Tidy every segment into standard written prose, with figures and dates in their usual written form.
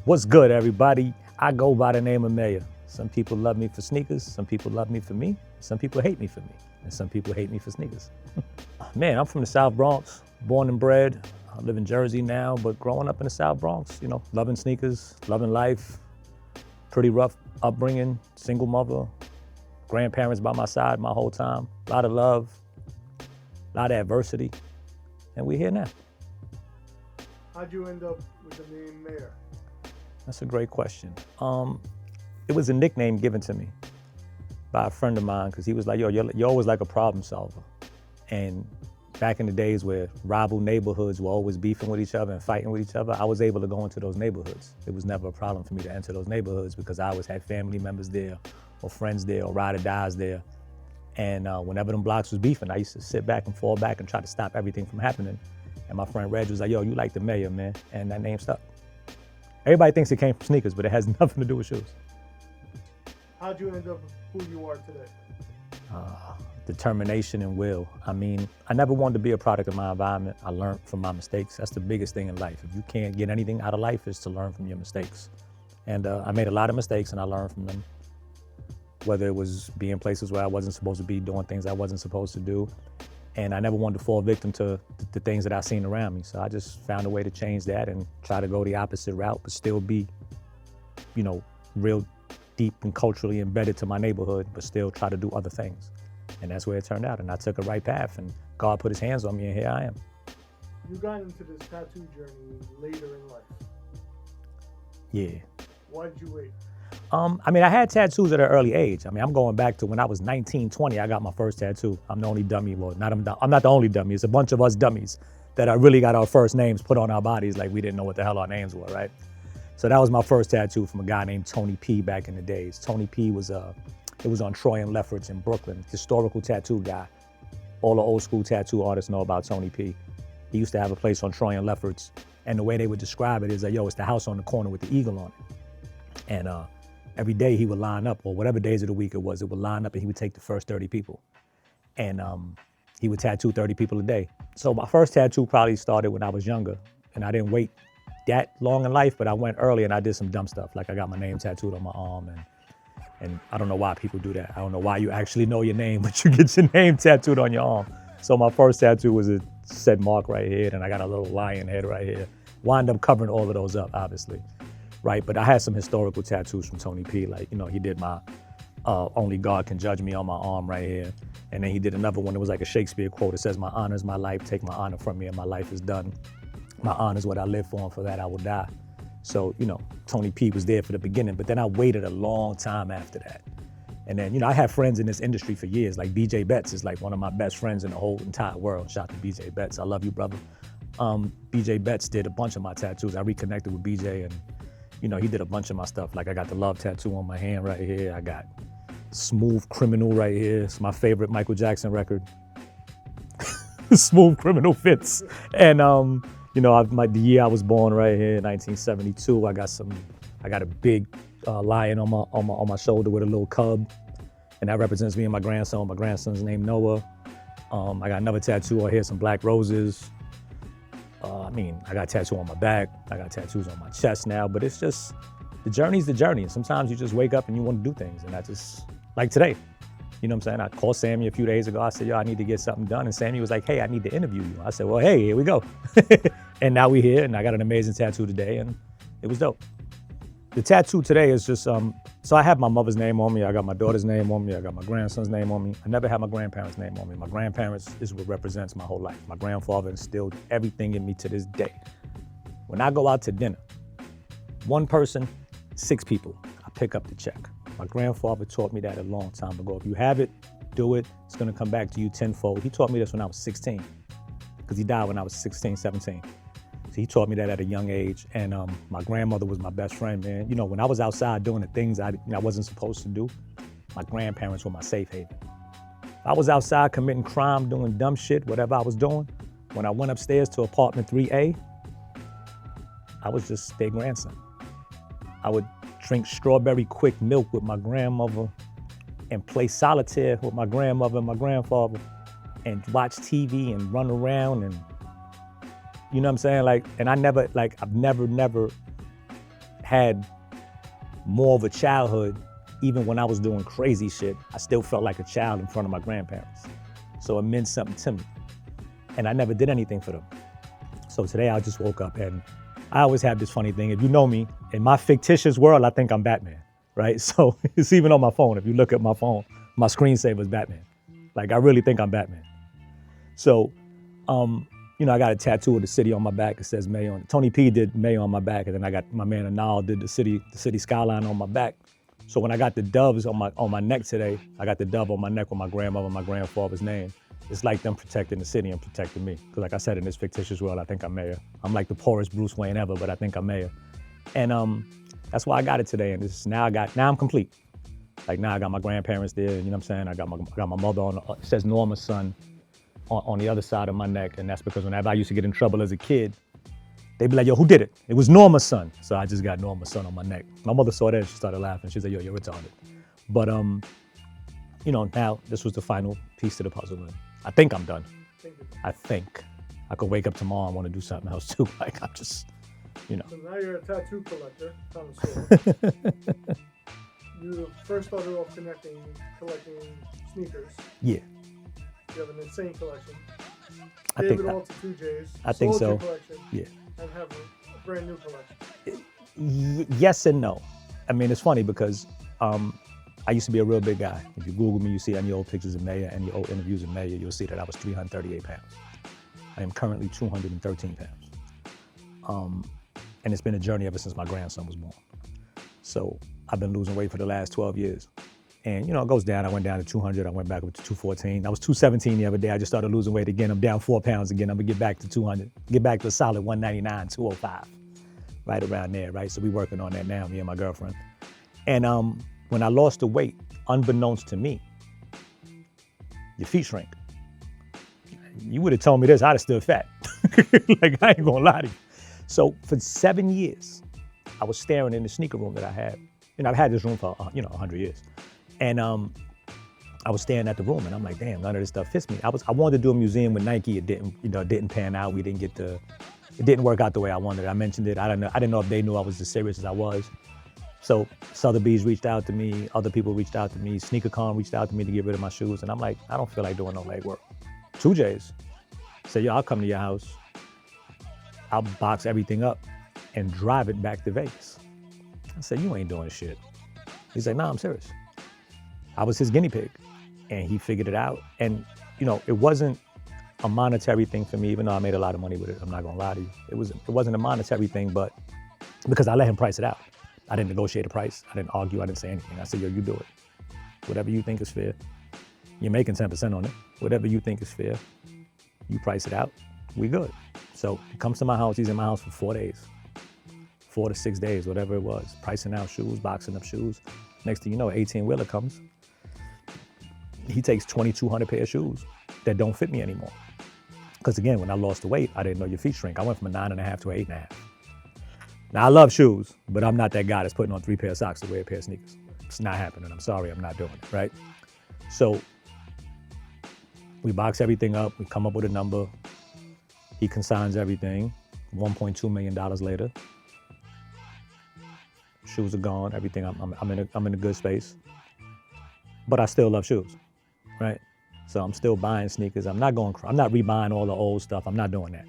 What's good, everybody? I go by the name of Mayor. Some people love me for sneakers, some people love me for me, some people hate me for me, and some people hate me for sneakers. Man, I'm from the South Bronx, born and bred. I live in Jersey now, but growing up in the South Bronx, loving sneakers, loving life, pretty rough upbringing, single mother, grandparents by my side my whole time, a lot of love, a lot of adversity, and we're here now. How'd you end up with the name Mayor? That's a great question. It was a nickname given to me by a friend of mine because he was like, yo, you're always like a problem solver. And back in the days where rival neighborhoods were always beefing with each other and fighting with each other, I was able to go into those neighborhoods. It was never a problem for me to enter those neighborhoods because I always had family members there or friends there or ride or dies there. And whenever them blocks was beefing, I used to sit back and fall back and try to stop everything from happening. And my friend Reg was like, yo, you like the Mayor, man. And that name stuck. Everybody thinks it came from sneakers, but it has nothing to do with shoes. How'd you end up who you are today? Determination and will. I mean, I never wanted to be a product of my environment. I learned from my mistakes. That's the biggest thing in life. If you can't get anything out of life, is to learn from your mistakes. And I made a lot of mistakes and I learned from them. Whether it was being places where I wasn't supposed to be, doing things I wasn't supposed to do. And I never wanted to fall victim to the things that I seen around me. So I just found a way to change that and try to go the opposite route, but still be, real deep and culturally embedded to my neighborhood, but still try to do other things. And that's where it turned out. And I took a right path and God put his hands on me and here I am. You got into this tattoo journey later in life. Yeah. Why did you wait? I had tattoos at an early age. I'm going back to when I was 19, 20, I got my first tattoo. I'm the only dummy. Well, I'm not the only dummy. It's a bunch of us dummies that really got our first names put on our bodies like we didn't know what the hell our names were, right? So that was my first tattoo from a guy named Tony P back in the days. Tony P was it was on Troy and Lefferts in Brooklyn, historical tattoo guy. All the old school tattoo artists know about Tony P. He used to have a place on Troy and Lefferts, and the way they would describe it is like, yo, it's the house on the corner with the eagle on it. And every day he would line up, or whatever days of the week it would line up and he would take the first 30 people. And he would tattoo 30 people a day. So my first tattoo probably started when I was younger, and I didn't wait that long in life, but I went early and I did some dumb stuff. Like I got my name tattooed on my arm, and I don't know why people do that. I don't know why you actually know your name, but you get your name tattooed on your arm. So my first tattoo was a said mark right here, and I got a little lion head right here. Wind up covering all of those up, obviously. Right, but I had some historical tattoos from Tony P. Like, he did my Only God Can Judge Me on my arm right here. And then he did another one that was like a Shakespeare quote. It says, my honor is my life, take my honor from me and my life is done. My honor is what I live for and for that I will die. So, Tony P was there for the beginning, but then I waited a long time after that. And then, I had friends in this industry for years. Like BJ Betts is like one of my best friends in the whole entire world. Shout out to BJ Betts, I love you, brother. BJ Betts did a bunch of my tattoos. I reconnected with BJ and he did a bunch of my stuff. Like I got the love tattoo on my hand right here. I got Smooth Criminal right here. It's my favorite Michael Jackson record. Smooth Criminal fits. And the year I was born right here, 1972. I got a big lion on my shoulder with a little cub, and that represents me and my grandson. My grandson's named Noah. I got another tattoo right here, some black roses. I got a tattoo on my back. I got tattoos on my chest now, but it's just, the journey's the journey. And sometimes you just wake up and you want to do things. And I just, like today, you know what I'm saying? I called Sammy a few days ago. I said, yo, I need to get something done. And Sammy was like, hey, I need to interview you. I said, well, hey, here we go. And now we're here and I got an amazing tattoo today and it was dope. The tattoo today is just, so I have my mother's name on me, I got my daughter's name on me, I got my grandson's name on me. I never had my grandparents' name on me. My grandparents is what represents my whole life. My grandfather instilled everything in me to this day. When I go out to dinner, one person, 6 people, I pick up the check. My grandfather taught me that a long time ago. If you have it, do it. It's gonna come back to you tenfold. He taught me this when I was 16, because he died when I was 16, 17. So he taught me that at a young age, and my grandmother was my best friend, man. When I was outside doing the things I wasn't supposed to do, my grandparents were my safe haven. If I was outside committing crime, doing dumb shit, whatever I was doing, when I went upstairs to apartment 3A, I was just their grandson. I would drink strawberry quick milk with my grandmother and play solitaire with my grandmother and my grandfather and watch TV and run around and, you know what I'm saying? And I've never had more of a childhood. Even when I was doing crazy shit, I still felt like a child in front of my grandparents. So it meant something to me. And I never did anything for them. So today I just woke up, and I always have this funny thing. If you know me, in my fictitious world, I think I'm Batman, right? So it's even on my phone. If you look at my phone, my screensaver is Batman. Like, I really think I'm Batman. So, I got a tattoo of the city on my back. It says Mayo on it. Tony P did Mayo on my back, and then I got my man Untold did the city skyline on my back. So when I got the doves on my neck today, I got the dove on my neck with my grandmother and my grandfather's name. It's like them protecting the city and protecting me. Because like I said, in this fictitious world, I think I'm mayor. I'm like the poorest Bruce Wayne ever, but I think I'm mayor. And that's why I got it today. And now I'm complete. Like, now I got my grandparents there, you know what I'm saying? I got my mother on, it says Norma's son on the other side of my neck. And that's because whenever I used to get in trouble as a kid, they'd be like, yo, who did it? It was Norma's son. So I just got Norma's son on my neck. My mother saw that and she started laughing. She said, yo, you're retarded. But, now this was the final piece to the puzzle. And I think I'm done. I think. I could wake up tomorrow and want to do something else too. Like, I'm just, So now you're a tattoo collector, connoisseur. You first started off collecting sneakers. Yeah. You have an insane collection. I Gave think it all to 2Js. I think sold so. Your collection, Yeah. And have a brand new collection. Yes and no. I mean, it's funny because I used to be a real big guy. If you Google me, you see any old pictures of Mayor, any old interviews of Mayor, you'll see that I was 338 pounds. I am currently 213 pounds. And it's been a journey ever since my grandson was born. So I've been losing weight for the last 12 years. And, it goes down. I went down to 200. I went back up to 214. I was 217 the other day. I just started losing weight again. I'm down 4 pounds again. I'm going to get back to 200, get back to a solid 199, 205, right around there, right? So we're working on that now, me and my girlfriend. And when I lost the weight, unbeknownst to me, your feet shrink. You would have told me this, I'd have still fat. Like, I ain't going to lie to you. So for 7 years, I was staring in the sneaker room that I had. I've had this room for, 100 years. And I was staring at the room, and I'm like, damn, none of this stuff fits me. I wanted to do a museum with Nike. It didn't pan out. It didn't work out the way I wanted. I mentioned it. I didn't know if they knew I was as serious as I was. So Sotheby's reached out to me. Other people reached out to me. SneakerCon reached out to me to get rid of my shoes. And I'm like, I don't feel like doing no legwork. 2Js said, yo, I'll come to your house. I'll box everything up and drive it back to Vegas. I said, you ain't doing shit. He's like, nah, I'm serious. I was his guinea pig, and he figured it out. And, it wasn't a monetary thing for me, even though I made a lot of money with it. I'm not gonna lie to you. It wasn't a monetary thing, but because I let him price it out. I didn't negotiate a price. I didn't argue. I didn't say anything. I said, yo, you do it. Whatever you think is fair. You're making 10% on it. Whatever you think is fair, you price it out. We good. So he comes to my house. He's in my house for 4 days. 4 to 6 days, whatever it was. Pricing out shoes, boxing up shoes. Next thing you know, 18-wheeler comes. He takes 2,200 pair of shoes that don't fit me anymore. Because again, when I lost the weight, I didn't know your feet shrink. I went from a 9.5 to an 8.5. Now I love shoes, but I'm not that guy that's putting on 3 pair of socks to wear a pair of sneakers. It's not happening. I'm sorry, I'm not doing it, right? So we box everything up. We come up with a number. He consigns everything. $1.2 million later. Shoes are gone. Everything. I'm in a good space. But I still love shoes, right? So I'm still buying sneakers. I'm not rebuying all the old stuff. I'm not doing that.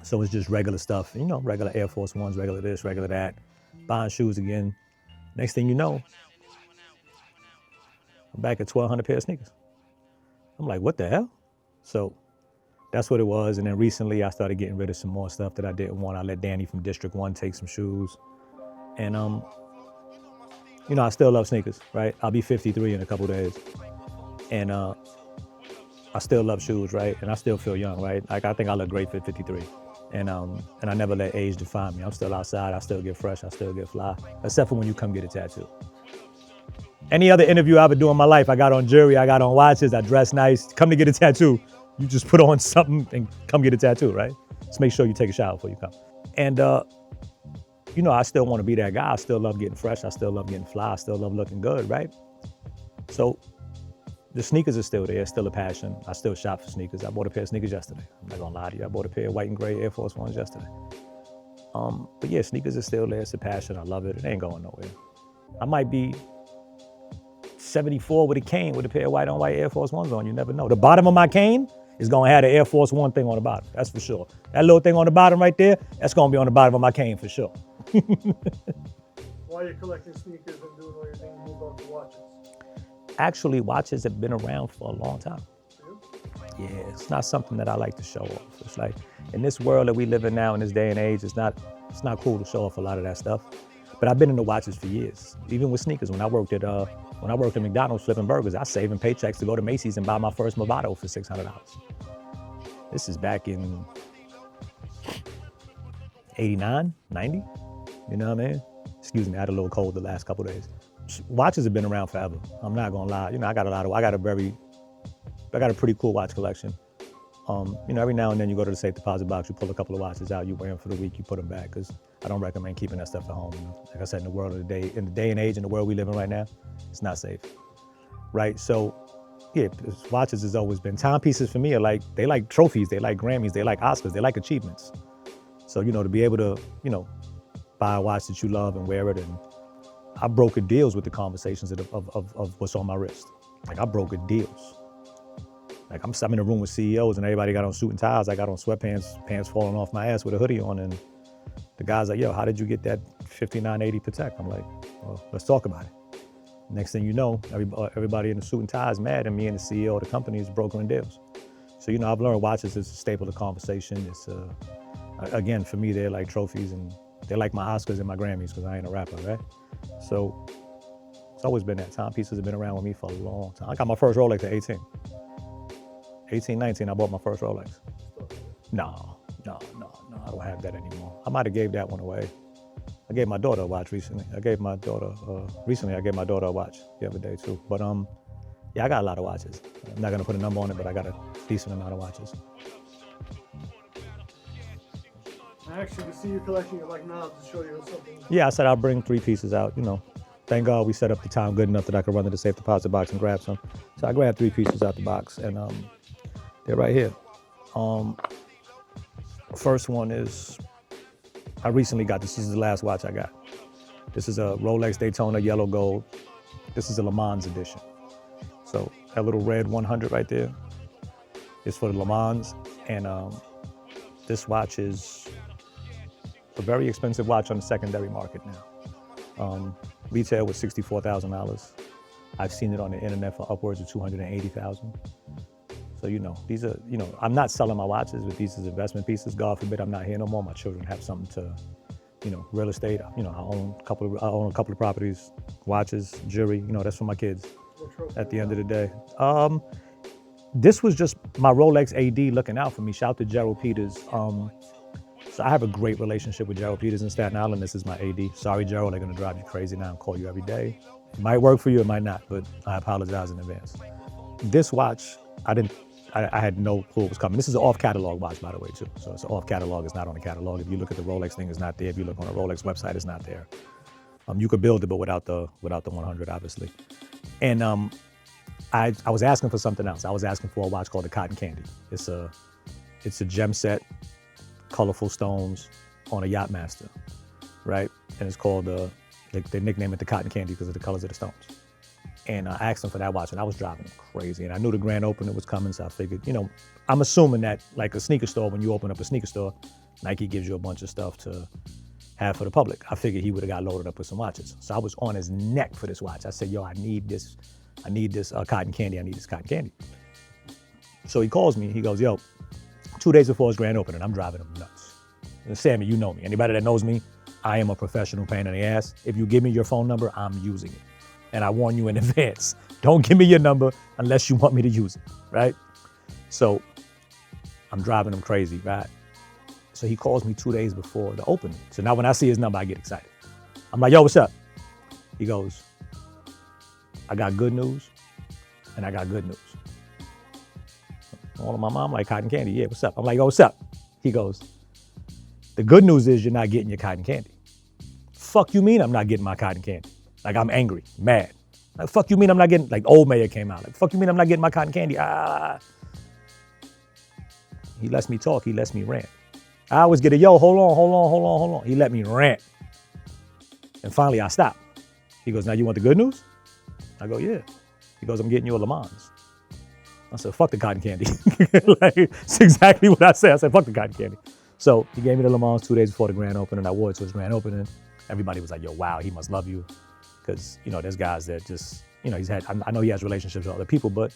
So it's just regular stuff, regular Air Force Ones, regular this, regular that. Buying shoes again. Next thing you know, I'm back at 1,200 pair of sneakers. I'm like, what the hell? So that's what it was. And then recently I started getting rid of some more stuff that I didn't want. I let Danny from District 1 take some shoes. And I still love sneakers, right? I'll be 53 in a couple days. And I still love shoes, right? And I still feel young, right? Like, I think I look great for 53. And I never let age define me. I'm still outside, I still get fresh, I still get fly. Except for when you come get a tattoo. Any other interview I ever do in my life, I got on jewelry, I got on watches, I dress nice. Come to get a tattoo, you just put on something and come get a tattoo, right? Just make sure you take a shower before you come. And I still want to be that guy. I still love getting fresh. I still love getting fly. I still love looking good, right? So the sneakers are still there. It's still a passion. I still shop for sneakers. I bought a pair of sneakers yesterday. I'm not going to lie to you. I bought a pair of white and gray Air Force Ones yesterday. But yeah, sneakers are still there. It's a passion. I love it. It ain't going nowhere. I might be 74 with a cane with a pair of white on white Air Force Ones on. You never know. The bottom of my cane is going to have the Air Force One thing on the bottom. That's for sure. That little thing on the bottom right there, that's going to be on the bottom of my cane for sure. While you're collecting sneakers and doing all your things, move on to watches. Actually, watches have been around for a long time. Yeah. Yeah, it's not something that I like to show off. It's like, in this world that we live in now, in this day and age, it's not cool to show off a lot of that stuff. But I've been into watches for years. Even with sneakers, when I worked at McDonald's flipping burgers, I was saving paychecks to go to Macy's and buy my first Movado for $600. This is back in 89, 90. You know what I mean? Excuse me, I had a little cold the last couple of days. Watches have been around forever. I'm not gonna lie. You know, I got a pretty cool watch collection. You know, every now and then you go to the safe deposit box, you pull a couple of watches out, you wear them for the week, you put them back, because I don't recommend keeping that stuff at home. You know? Like I said, in the day and age, in the world we live in right now, it's not safe, right? So, yeah, watches has always been. Timepieces for me are like, they like trophies, they like Grammys, they like Oscars, they like achievements. So, you know, to be able to, you know, buy a watch that you love and wear it, and I brokered deals with the conversations of what's on my wrist. Like, I brokered deals. Like, I'm in a room with CEOs and everybody got on suit and ties. I got on sweatpants, pants falling off my ass with a hoodie on, and the guy's like, yo, how did you get that 5980 Patek? I'm like, well, let's talk about it. Next thing you know, everybody in the suit and tie is mad, and me and the CEO of the company is brokering deals. So, you know, I've learned watches is a staple of conversation. It's, again, for me, they're like trophies, and they're like my Oscars and my Grammys, because I ain't a rapper, right? So it's always been that. Timepieces have been around with me for a long time. I got my first Rolex at 18, 19, I bought my first Rolex. No, I don't have that anymore. I might have gave that one away. I gave my daughter a watch recently. I gave my daughter a watch the other day too. But yeah, I got a lot of watches. I'm not gonna put a number on it, but I got a decent amount of watches. I actually see you collecting it like now to show you something. Yeah, I said I'll bring 3 pieces out, you know. Thank God we set up the time good enough that I could run to the safe deposit box and grab some. So I grabbed 3 pieces out the box, and they're right here. First one is, I recently got this. This is the last watch I got. This is a Rolex Daytona yellow gold. This is a Le Mans edition. So that little red 100 right there is for the Le Mans. And this watch is a very expensive watch on the secondary market now. Retail was $64,000. I've seen it on the internet for upwards of $280,000. So, you know, these are, you know, I'm not selling my watches, but these is investment pieces. God forbid I'm not here no more. My children have something to, you know, real estate. You know, I own a couple of properties, watches, jewelry. You know, that's for my kids. At the end of the day, this was just my Rolex AD looking out for me. Shout out to Gerald Peters. So I have a great relationship with Gerald Peters in Staten Island. This is my AD. Sorry, Gerald, they're gonna drive you crazy now and call you every day. It might work for you, it might not, but I apologize in advance. This watch, I had no clue it was coming. This is an off-catalog watch, by the way, too. So it's an off-catalog, it's not on the catalog. If you look at the Rolex thing, it's not there. If you look on the Rolex website, it's not there. You could build it, but without the 100, obviously. And I was asking for something else. I was asking for a watch called the Cotton Candy. It's a gem set, colorful stones on a Yachtmaster, right? And it's called, they nickname it the Cotton Candy because of the colors of the stones. And I asked them for that watch, and I was driving them crazy. And I knew the grand opening was coming, so I figured, you know, I'm assuming that, like a sneaker store, when you open up a sneaker store, Nike gives you a bunch of stuff to have for the public. I figured he would have got loaded up with some watches. So I was on his neck for this watch. I said, yo, I need this cotton candy. I need this cotton candy. So he calls me. He goes, yo, 2 days before his grand opening, I'm driving him nuts. And Sammy, you know me. Anybody that knows me, I am a professional pain in the ass. If you give me your phone number, I'm using it. And I warn you in advance, don't give me your number unless you want me to use it, right? So I'm driving him crazy, right? So he calls me 2 days before the opening. So now when I see his number, I get excited. I'm like, yo, what's up? He goes, I got good news, and I got good news. All of my mom like cotton candy. Yeah, what's up? I'm like, yo, what's up? He goes, the good news is you're not getting your cotton candy. Fuck you mean I'm not getting my cotton candy? Like, I'm angry, mad. Like, fuck you mean I'm not getting, like, Old Mayor came out. Like, fuck you mean I'm not getting my cotton candy? He lets me talk, he lets me rant. I always get a, yo, hold on. He let me rant. And finally I stopped. He goes, now you want the good news? I go, yeah. He goes, I'm getting you a Le Mans. I said, fuck the cotton candy. Like, it's exactly what I said. I said, fuck the cotton candy. So he gave me the Le Mans 2 days before the grand opening. I wore it to his grand opening. Everybody was like, yo, wow, he must love you. Because, you know, there's guys that just, you know, I know he has relationships with other people, but,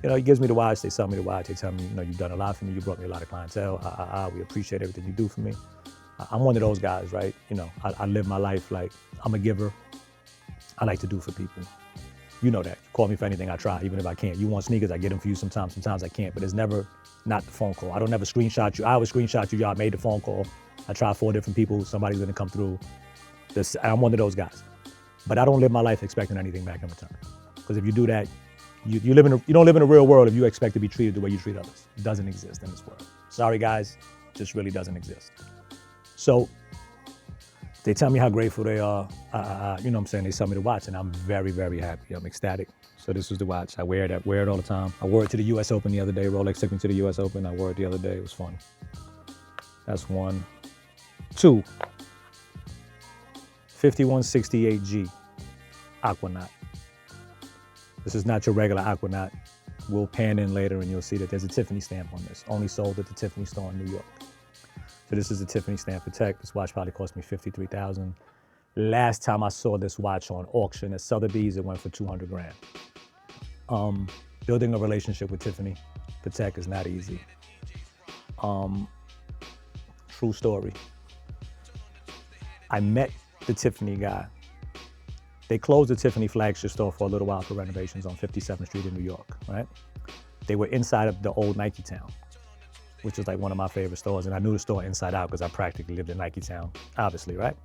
you know, he gives me the watch. They sell me the watch. They tell me, you know, you've done a lot for me. You brought me a lot of clientele. We appreciate everything you do for me. I'm one of those guys, right? You know, I live my life like I'm a giver. I like to do for people. You know that. You call me for anything, I try, even if I can't. You want sneakers, I get them for you sometimes. Sometimes I can't, but it's never not the phone call. I don't ever screenshot you. I always screenshot you. Y'all made the phone call. I try 4 different people. Somebody's gonna come through. I'm one of those guys. But I don't live my life expecting anything back in return. Because if you do that, you don't live in a real world if you expect to be treated the way you treat others. It doesn't exist in this world. Sorry guys, it just really doesn't exist. So they tell me how grateful they are. You know what I'm saying? They sell me the watch and I'm very, very happy. I'm ecstatic. So this was the watch. I wear it all the time. I wore it to the US Open the other day. Rolex took me to the US Open. I wore it the other day. It was fun. That's 1. 2. 5168G Aquanaut. This is not your regular Aquanaut. We'll pan in later and you'll see that there's a Tiffany stamp on this. Only sold at the Tiffany store in New York. So this is a Tiffany stamp Protect. This watch probably cost me $53,000. Last time I saw this watch on auction at Sotheby's, it went for 200 grand. Building a relationship with Tiffany Protect is not easy. True story. I met the Tiffany guy. They closed the Tiffany flagship store for a little while for renovations on 57th Street in New York, right? They were inside of the old Nike Town, which was like one of my favorite stores. And I knew the store inside out because I practically lived in Nike Town, obviously, right?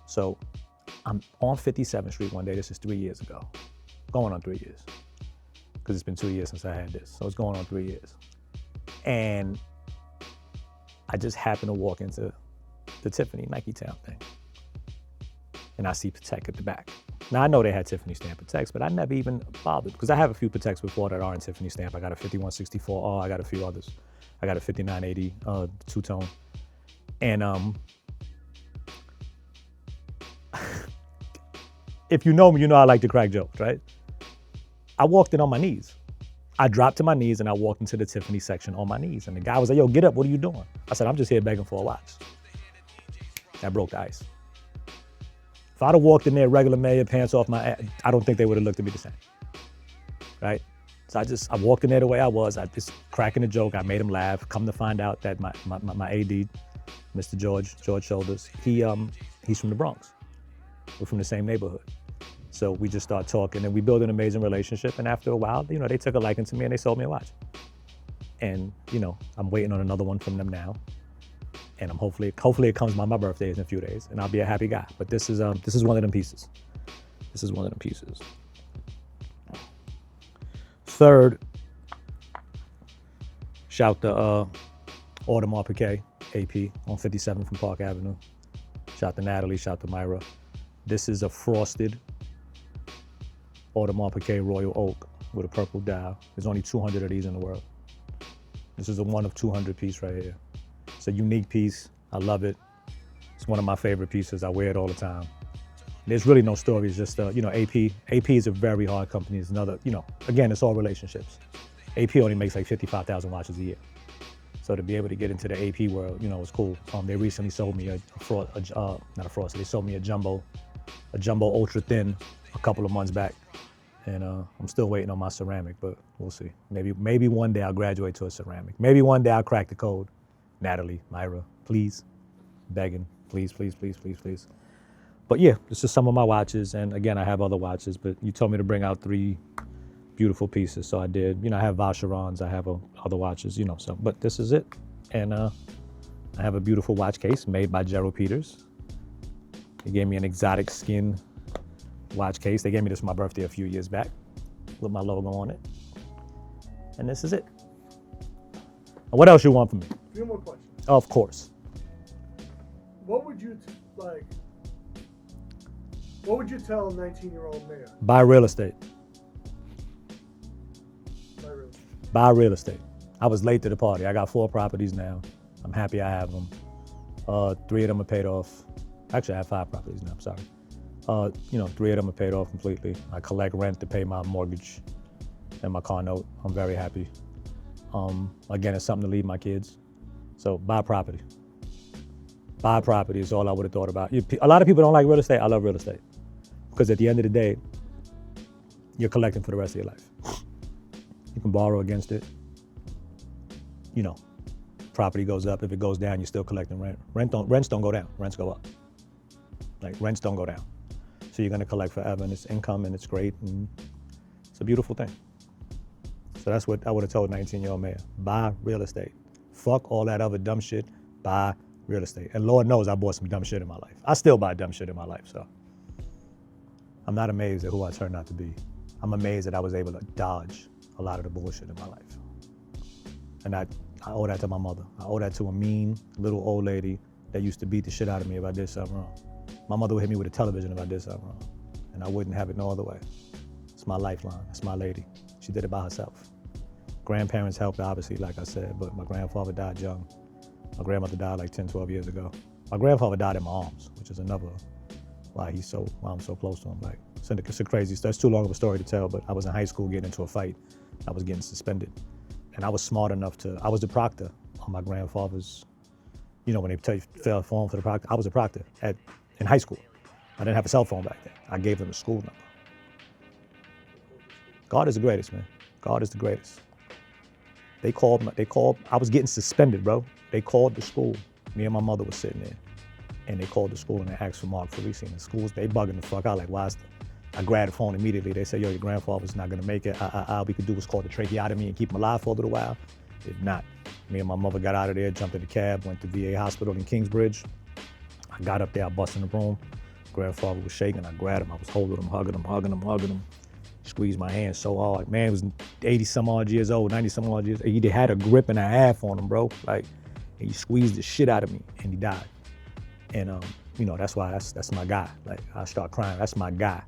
So I'm on 57th Street one day. This is 3 years ago, going on 3 years. Because it's been 2 years since I had this. So it's going on 3 years. And I just happened to walk into the Tiffany Nike Town thing. And I see Patek at the back. Now I know they had Tiffany stamp Pateks, but I never even bothered because I have a few Pateks before that are in Tiffany stamp. I got a 5164R, I got a few others. I got a 5980 two-tone. And if you know me, you know I like to crack jokes, right? I walked in on my knees. I dropped to my knees and I walked into the Tiffany section on my knees. And the guy was like, yo, get up, what are you doing? I said, I'm just here begging for a watch. That broke the ice. If I'd have walked in there regular mayor, pants off my ass, I don't think they would have looked at me the same, right? So I walked in there the way I was. I just cracking a joke. I made him laugh. Come to find out that my AD, Mr. George Shoulders, he's from the Bronx. We're from the same neighborhood. So we just start talking and we build an amazing relationship. And after a while, you know, they took a liking to me and they sold me a watch. And, you know, I'm waiting on another one from them now. And I'm hopefully it comes by my birthday in a few days and I'll be a happy guy. But this is one of them pieces. This is one of them pieces. Third, shout to Audemars Piguet, AP on 57th from Park Avenue. Shout to Natalie, shout to Myra. This is a frosted Audemars Piguet Royal Oak with a purple dial. There's only 200 of these in the world. This is a 1 of 200 piece right here. It's a unique piece. I love it. It's one of my favorite pieces. I wear it all the time. There's really no story. It's just, you know, AP. AP is a very hard company. It's another, you know, again, it's all relationships. AP only makes like 55,000 watches a year. So to be able to get into the AP world, you know, it's cool. They recently sold me they sold me a jumbo ultra thin a couple of months back. And I'm still waiting on my ceramic, but we'll see. Maybe one day I'll graduate to a ceramic. Maybe one day I'll crack the code. Natalie, Myra, please, begging, please, please, please, please, please. But yeah, this is some of my watches. And again, I have other watches, but you told me to bring out 3 beautiful pieces. So I did, you know, I have Vacherons, I have other watches, you know, so, but this is it. And I have a beautiful watch case made by Gerald Peters. He gave me an exotic skin watch case. They gave me this for my birthday a few years back with my logo on it. And this is it. What else you want from me? A few more questions. Of course. What would you What would you tell a 19-year-old mayor? Buy real estate. Buy real estate. Buy real estate. I was late to the party. I got 4 properties now. I'm happy I have them. 3 of them are paid off. Actually, I have 5 properties now, I'm sorry. 3 of them are paid off completely. I collect rent to pay my mortgage and my car note. I'm very happy. Again, it's something to leave my kids. So buy property. Buy property is all I would have thought about. A lot of people don't like real estate. I love real estate. Because at the end of the day, you're collecting for the rest of your life. You can borrow against it. Property goes up. If it goes down, you're still collecting rent. Rents don't go down. Rents go up. Like, rents don't go down. So you're gonna collect forever, and it's income, and it's great, and it's a beautiful thing. So that's what I would have told 19-year-old Maya. Buy real estate. Fuck all that other dumb shit. Buy real estate. And Lord knows I bought some dumb shit in my life. I still buy dumb shit in my life, so. I'm not amazed at who I turned out to be. I'm amazed that I was able to dodge a lot of the bullshit in my life. And I owe that to my mother. I owe that to a mean little old lady that used to beat the shit out of me if I did something wrong. My mother would hit me with a television if I did something wrong. And I wouldn't have it no other way. It's my lifeline. It's my lady. She did it by herself. Grandparents helped, obviously, like I said, but my grandfather died young. My grandmother died like 10, 12 years ago. My grandfather died in my arms, which is another why I'm so close to him. Like, it's a crazy story. It's too long of a story to tell, but I was in high school getting into a fight. I was getting suspended. And I was smart enough I was the proctor on my grandfather's, when they tell you fill out a form for the proctor, I was a proctor in high school. I didn't have a cell phone back then. I gave them the school number. God is the greatest, man. God is the greatest. They called, I was getting suspended, bro. They called the school. Me and my mother was sitting there. And they called the school and they asked for Mark Farisi. And the schools, they bugging the fuck out, like, why is I grabbed the phone immediately. They said, yo, your grandfather's not gonna make it. All we could do was call the tracheotomy and keep him alive for a little while. If not, me and my mother got out of there, jumped in the cab, went to VA hospital in Kingsbridge. I got up there, I busted in the room. Grandfather was shaking, I grabbed him, I was holding him, hugging him. Squeezed my hand so hard. Man, he was 80 some odd years old, 90 some odd years. He had a grip and a half on him, bro. Like, he squeezed the shit out of me and he died. And that's why that's my guy. Like, I start crying, that's my guy.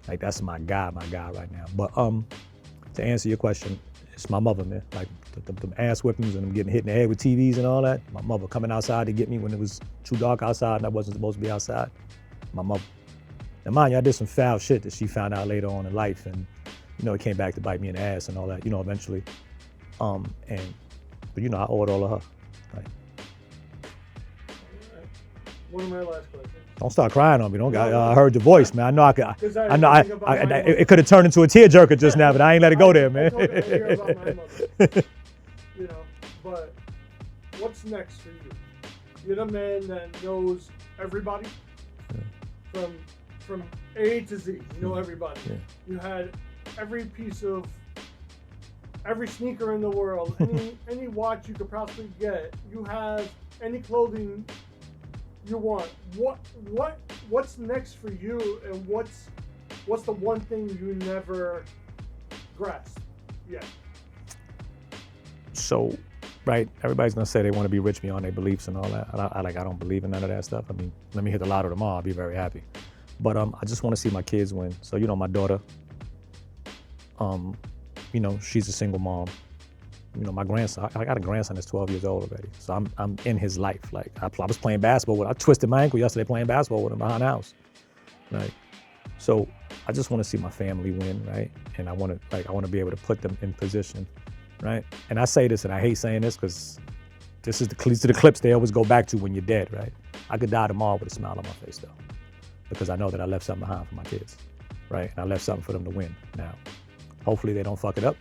Like, that's my guy right now. But to answer your question, it's my mother, man. Like, the ass whippings and them getting hit in the head with TVs and all that. My mother coming outside to get me when it was too dark outside and I wasn't supposed to be outside. My mother. And mind you, I did some foul shit that she found out later on in life, and it came back to bite me in the ass and all that, eventually. But I owe it all to her. Like, one of my last questions. Don't start crying on me. I heard your voice, man. I know it could have turned into a tearjerker just now, but I ain't let it go there, man. I hear about my mother. But what's next for you? You're the man that knows everybody from A to Z. You know everybody. Yeah. You had every piece of every sneaker in the world, any watch you could possibly get. You have any clothing you want. What's next for you, and what's the one thing you never grasped yet? So, right, everybody's gonna say they want to be rich beyond their beliefs and all that. I don't believe in none of that stuff. I mean, let me hit the lotto tomorrow, I'll be very happy. But I just want to see my kids win. So, my daughter, she's a single mom. My grandson, I got a grandson that's 12 years old already. So I'm in his life. Like, I was playing basketball with him. I twisted my ankle yesterday playing basketball with him behind the house. Right? So I just want to see my family win, right? And I want to be able to put them in position, right? And I say this, and I hate saying this because this is the clips they always go back to when you're dead, right? I could die tomorrow with a smile on my face, though, because I know that I left something behind for my kids, right? And I left something for them to win. Now, hopefully they don't fuck it up,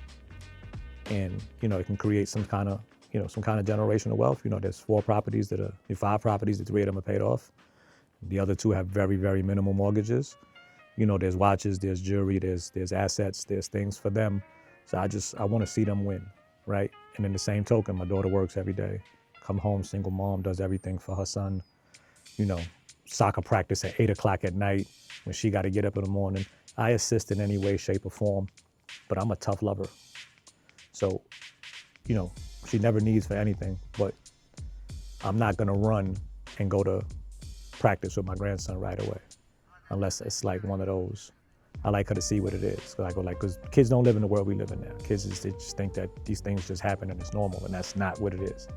and it can create some kind of generational wealth. There's 5 properties that 3 of them are paid off. The other 2 have very, very minimal mortgages. There's watches, there's jewelry, there's assets, there's things for them. So I want to see them win, right? And in the same token, my daughter works every day. Come home, single mom, does everything for her son. Soccer practice at 8 o'clock at night when she got to get up in the morning. I assist in any way, shape, or form, but I'm a tough lover. So, she never needs for anything, but I'm not gonna run and go to practice with my grandson right away, unless it's like one of those. I like her to see what it is. Because kids don't live in the world we live in now. Kids they just think that these things just happen and it's normal, and that's not what it is.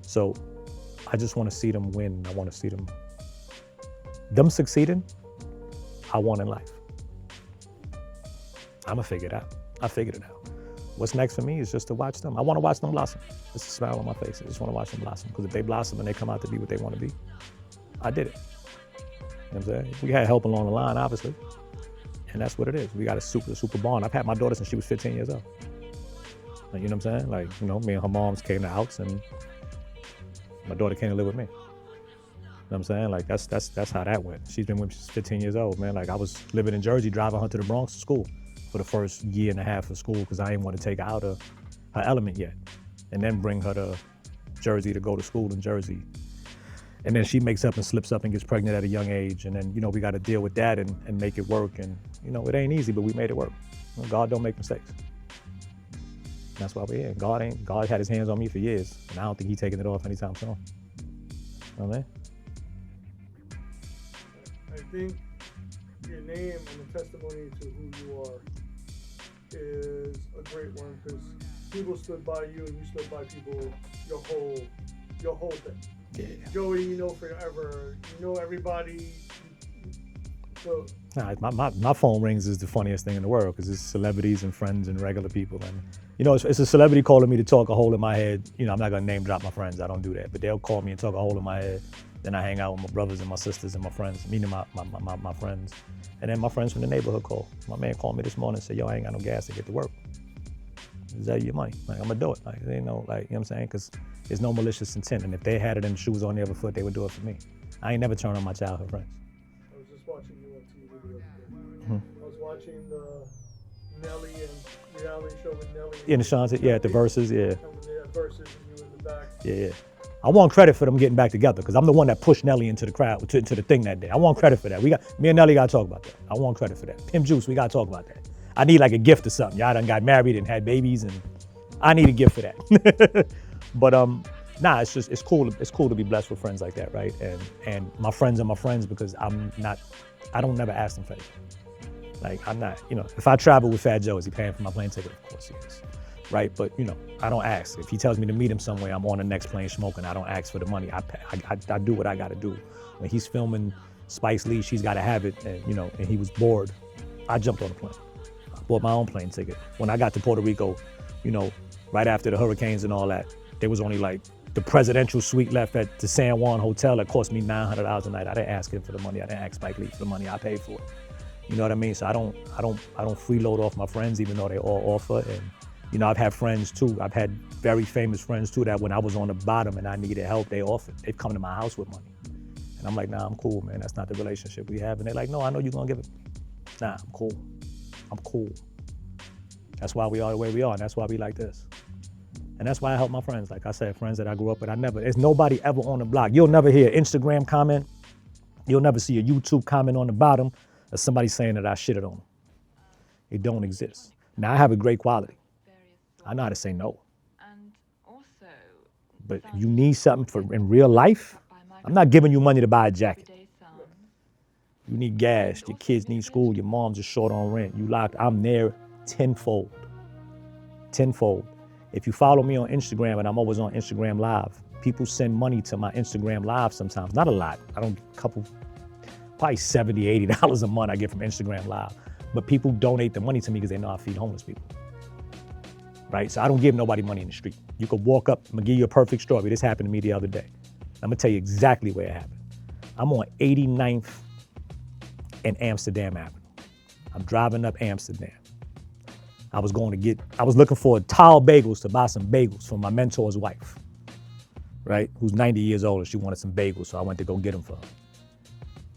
So I just want to see them win. I want to see them succeeding. I want in life. I'm gonna figure it out. I figured it out. What's next for me is just to watch them. I want to watch them blossom. It's a smile on my face. I just want to watch them blossom, because if they blossom and they come out to be what they want to be, I did it. You know what I'm saying? We had help along the line, obviously, and that's what it is. We got a super bond. I've had my daughter since she was 15 years old. Like, you know what I'm saying? Like, you know, me and her moms came to the house, and my daughter came to live with me. You know what I'm saying? Like, that's how that went. She's been with me since 15 years old, man. Like, I was living in Jersey, driving her to the Bronx to school for the first year and a half of school, because I didn't want to take her out of her element yet, and then bring her to Jersey to go to school in Jersey. And then she makes up and slips up and gets pregnant at a young age, and then, you know, we got to deal with that and make it work. And, you know, it ain't easy, but we made it work. You know, God don't make mistakes. And that's why we're here. God had his hands on me for years, and I don't think he's taking it off anytime soon. You know what I mean? I think your name and the testimony to who you are is a great one, because people stood by you and you stood by people your whole thing. Yeah. Joey, you know forever. You know everybody. So Nah, my phone rings is the funniest thing in the world, because it's celebrities and friends and regular people. And, you know, it's a celebrity calling me to talk a hole in my head. You know, I'm not gonna name drop my friends. I don't do that. But they'll call me and talk a hole in my head. Then I hang out with my brothers and my sisters and my friends, meaning my friends. And then my friends from the neighborhood call. My man called me this morning and said, yo, I ain't got no gas to get to work. Is that your money? Like, I'm gonna do it. Like, they know, like, you know what I'm saying? Because there's no malicious intent. And if they had it in the shoes on the other foot, they would do it for me. I ain't never turned on my childhood friends. I was just watching you on TV the other day. I was watching the Nelly and reality show with Nelly. Yeah, the Shante, yeah, at the Verses, yeah. And when they had Verses and you in the back. Yeah. I want credit for them getting back together, because I'm the one that pushed Nelly into the crowd, into the thing that day. I want credit for that. Me and Nelly gotta talk about that. I want credit for that. Pimp Juice, we gotta talk about that. I need like a gift or something. Y'all done got married and had babies, and I need a gift for that. But nah, it's cool to be blessed with friends like that, right? And my friends are my friends, because I don't never ask them for anything. Like, I'm not, you know, if I travel with Fat Joe, is he paying for my plane ticket? Of course he is. Right, but, you know, I don't ask. If he tells me to meet him somewhere, I'm on the next plane smoking. I don't ask for the money. I do what I got to do. When he's filming Spice Lee, She's Gotta Have It, and, you know, and he was bored, I jumped on the plane. I bought my own plane ticket. When I got to Puerto Rico, you know, right after the hurricanes and all that, there was only like the presidential suite left at the San Juan Hotel that cost me $900 a night. I didn't ask him for the money. I didn't ask Spike Lee for the money. I paid for it. You know what I mean? So I don't freeload off my friends, even though they all offer. And, you know, I've had friends too. I've had very famous friends too that when I was on the bottom and I needed help, they offered. They'd come to my house with money. And I'm like, nah, I'm cool, man. That's not the relationship we have. And they're like, no, I know you're gonna give it. Nah, I'm cool. I'm cool. That's why we are the way we are, and that's why we like this. And that's why I help my friends. Like I said, friends that I grew up with, there's nobody ever on the block. You'll never hear an Instagram comment. You'll never see a YouTube comment on the bottom of somebody saying that I shitted on them. It don't exist. Now, I have a great quality. I know how to say no. But if you need something in real life, I'm not giving you money to buy a jacket. You need gas, your kids need school, your mom's just short on rent, you locked, I'm there tenfold. If you follow me on Instagram, and I'm always on Instagram Live, people send money to my Instagram Live sometimes, not a lot. I don't, probably $70, $80 a month I get from Instagram Live. But people donate the money to me because they know I feed homeless people. Right? So I don't give nobody money in the street. You could walk up, I'm gonna give you a perfect story. This happened to me the other day. I'm gonna tell you exactly where it happened. I'm on 89th and Amsterdam Avenue. I'm driving up Amsterdam. I was looking for tall bagels to buy some bagels for my mentor's wife, right? Who's 90 years old and she wanted some bagels, so I went to go get them for her.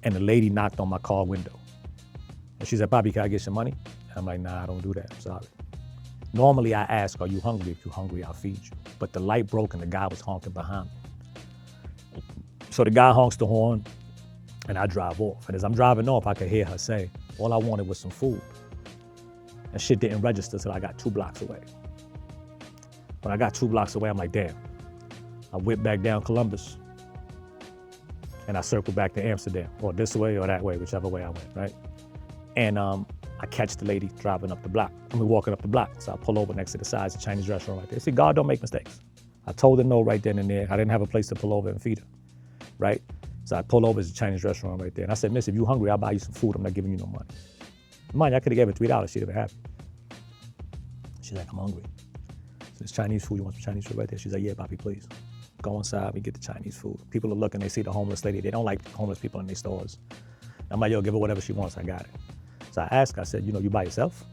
And the lady knocked on my car window. And she said, Bobby, can I get some money? And I'm like, nah, I don't do that, I'm sorry. Normally I ask, are you hungry? If you're hungry, I'll feed you. But the light broke and the guy was honking behind me. So the guy honks the horn and I drive off. And as I'm driving off, I could hear her say, all I wanted was some food. And shit didn't register till I got 2 blocks away. When I got 2 blocks away, I'm like, damn. I whipped back down Columbus and I circled back to Amsterdam, or this way or that way, whichever way I went, right? And I catch the lady driving up the block. Walking up the block. So I pull over next to the side, it's a Chinese restaurant right there. See, God don't make mistakes. I told her no right then and there. I didn't have a place to pull over and feed her, right? So I pulled over to a Chinese restaurant right there. And I said, miss, if you hungry, I'll buy you some food. I'm not giving you no money. Mind you, I could have gave her $3. She'd have been happy. She's like, I'm hungry. So there's Chinese food. You want some Chinese food right there? She's like, yeah, Poppy, please. Go inside, we get the Chinese food. People are looking, they see the homeless lady. They don't like homeless people in their stores. I'm like, yo, give her whatever she wants. I got it. So I asked her, I said, you know, you by yourself?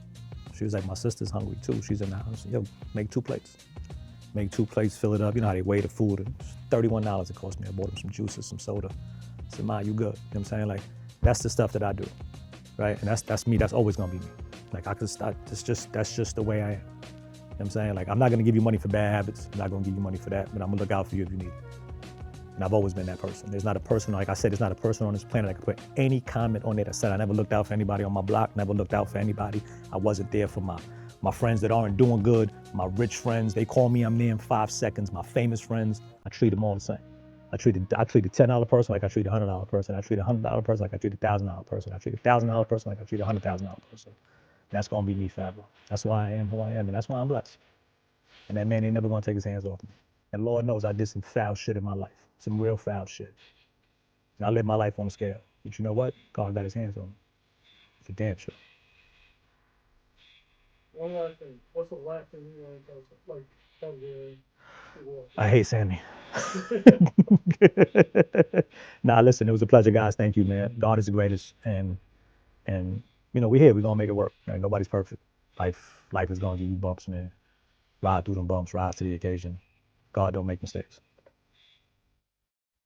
She was like, my sister's hungry too. She's in the house. Yo, make 2 plates. Make 2 plates, fill it up. You know how they weigh the food. And $31 it cost me. I bought them some juices, some soda. I said, Ma, you good. You know what I'm saying? Like, that's the stuff that I do, right? And that's me. That's always gonna be me. Like, I could start, that's just the way I am. You know what I'm saying? Like, I'm not gonna give you money for bad habits. I'm not gonna give you money for that, but I'm gonna look out for you if you need it. And I've always been that person. There's not a person, like I said, there's not a person on this planet that could put any comment on there that said I never looked out for anybody on my block, never looked out for anybody. I wasn't there for my friends that aren't doing good, my rich friends. They call me, I'm there in 5 seconds. My famous friends, I treat them all the same. I treat a $10 person like I treat a $100 person. I treat a $100 person like I treat a $1,000 person. I treat a $1,000 person like I treat a $100,000 person. That's gonna be me forever. That's why I am who I am, and that's why I'm blessed. And that man ain't never gonna take his hands off me. And Lord knows I did some foul shit in my life, some real foul shit. And I live my life on the scale. But you know what? God got his hands on me. For damn sure. One last thing. What's the last thing you want to tell us? Like, tell the world? I hate Sammy. Nah, listen, it was a pleasure, guys. Thank you, man. God is the greatest. And you know, we're here. We're gonna make it work. Right? Nobody's perfect. Life is gonna give you bumps, man. Ride through them bumps, rise to the occasion. God don't make mistakes.